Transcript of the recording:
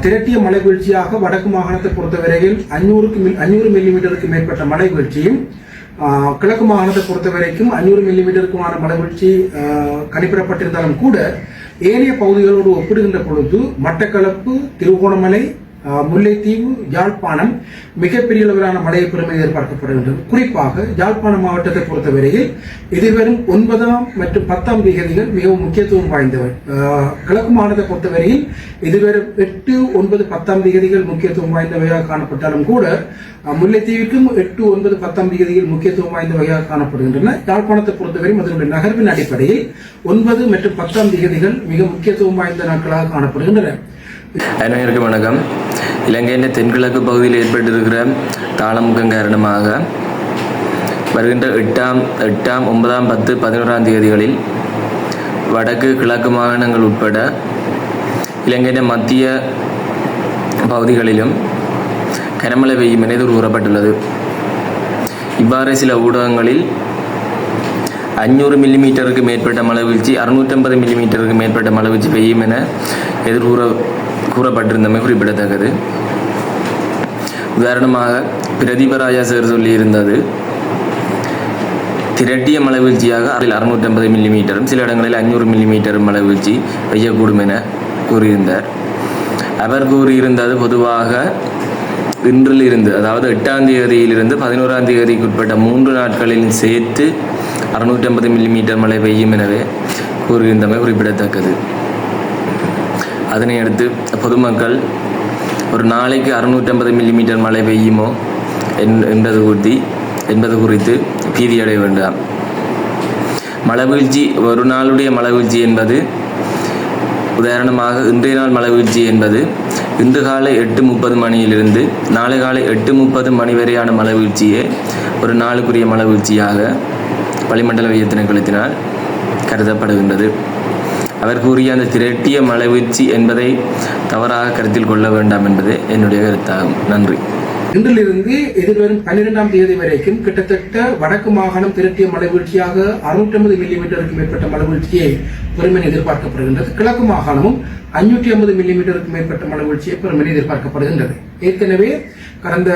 திரட்டிய மழை வீழ்ச்சியாக வடக்கு மாகாணத்தை பொறுத்தவரையில் 500 மில்லிமீட்டருக்கு மேற்பட்ட மழை வீழ்ச்சியும், கிழக்கு மாகாணத்தை பொறுத்தவரைக்கும் 500 மில்லிமீட்டருக்குமான மழை வீழ்ச்சி கணிப்பிடப்பட்டிருந்தாலும் கூட ஏனைய பகுதிகளோடு ஒப்பிடுகின்ற பொழுது மட்டக்களப்பு, திருகோணமலை, முல்லைத்தீவு, யாழ்ப்பாணம் மிகப்பெரிய அளவிலான மழையை பெறும் எதிர்பார்க்கப்படுகின்றது. குறிப்பாக யாழ்ப்பாணம் மாவட்டத்தை பொறுத்தவரையில் எதிர்வரும் 9ஆம் மற்றும் 10ஆம் தேதிகள் மிகவும் முக்கியத்துவம் வாய்ந்தவை. கிழக்கு மாகாணத்தை பொறுத்தவரையில் எதிர்வரும் 8, 9, 10ஆம் தேதிகள் முக்கியத்துவம் வாய்ந்தவையாக காணப்பட்டாலும் கூட முல்லைத்தீவுக்கும் 8, 9, 10ஆம் தேதிகள் முக்கியத்துவம் வாய்ந்தவையாக காணப்படுகின்றன. யாழ்ப்பாணத்தை பொறுத்தவரையும் அதனுடைய நகர்வின் அடிப்படையில் 9 மற்றும் 10ஆம் தேதிகள் மிக முக்கியத்துவம் வாய்ந்த நாட்களாக காணப்படுகின்றன. அனைவருக்கும் வணக்கம். இலங்கையின் தென்கிழக்கு பகுதியில் ஏற்பட்டிருக்கிற தாளமுகம் காரணமாக வருகின்ற 8ஆம், 9ஆம், 10, 11ஆம் தேதிகளில் வடக்கு கிழக்கு மாகாணங்கள் உட்பட இலங்கையின் மத்திய பகுதிகளிலும் கனமழை பெய்யும் என கூறப்பட்டுள்ளது. இவ்வாறு சில ஊடகங்களில் 500 மில்லிமீட்டருக்கு மேற்பட்ட மழை வீழ்ச்சி, 650 மில்லிமீட்டருக்கு மேற்பட்ட மழை வீழ்ச்சி பெய்யும் என கூறப்பட்டிருந்தமை குறிப்பிடத்தக்கது. உதாரணமாக பிரதீபராஜா சார் சொல்லியிருந்தது திரட்டிய மழை வீழ்ச்சியாக 650 மில்லிமீட்டரும் சில இடங்களில் 500 மில்லிமீட்டரும் மழை வீழ்ச்சி பெய்யக்கூடும் என கூறியிருந்தார். அவர் கூறியிருந்தது பொதுவாக இன்றிலிருந்து, அதாவது 8ஆம் தேதியிலிருந்து 11ஆம் தேதிக்கு உட்பட்ட 3 நாட்களில் சேர்த்து 650 மில்லிமீட்டர் மழை பெய்யும் எனவே கூறியிருந்தமை குறிப்பிடத்தக்கது. அதனை அடுத்து பொதுமக்கள் ஒரு நாளைக்கு 650 மில்லிமீட்டர் மழை பெய்யுமோ என்பது குறித்து பீதியடைய வேண்டாம். மழை வீழ்ச்சி, ஒரு நாளுடைய மழை வீழ்ச்சி என்பது, உதாரணமாக இன்றைய நாள் மழை வீழ்ச்சி என்பது இன்று காலை 8:30 மணியிலிருந்து நாளை காலை 8:30 மணி வரையான மழை வீழ்ச்சியே ஒரு நாளுக்குரிய மழை வீழ்ச்சியாக வளிமண்டலவியல் திணைக்களத்தினால் கருதப்படுகின்றது. அவர் கூறிய அந்த திரட்டிய மழை வீழ்ச்சி என்பதை தவறாக கருத்தில் கொள்ள வேண்டாம் என்பது என்னுடைய கருத்தாகும். நன்றி. இன்றிலிருந்து எதிர்வரும் 12ஆம் தேதி வரைக்கும் கிட்டத்தட்ட வடக்கு மாகாணம் திரட்டிய மழை வீழ்ச்சியாக 650 மில்லிமீட்டருக்கு மேற்பட்ட மழை வீழ்ச்சியை பெறும் என எதிர்பார்க்கப்படுகின்றது. கிழக்கு மாகாணமும் 550 மில்லிமீட்டருக்கு மேற்பட்ட மழை வீழ்ச்சியை பெறும் என எதிர்பார்க்கப்படுகின்றது. ஏற்கனவே கடந்த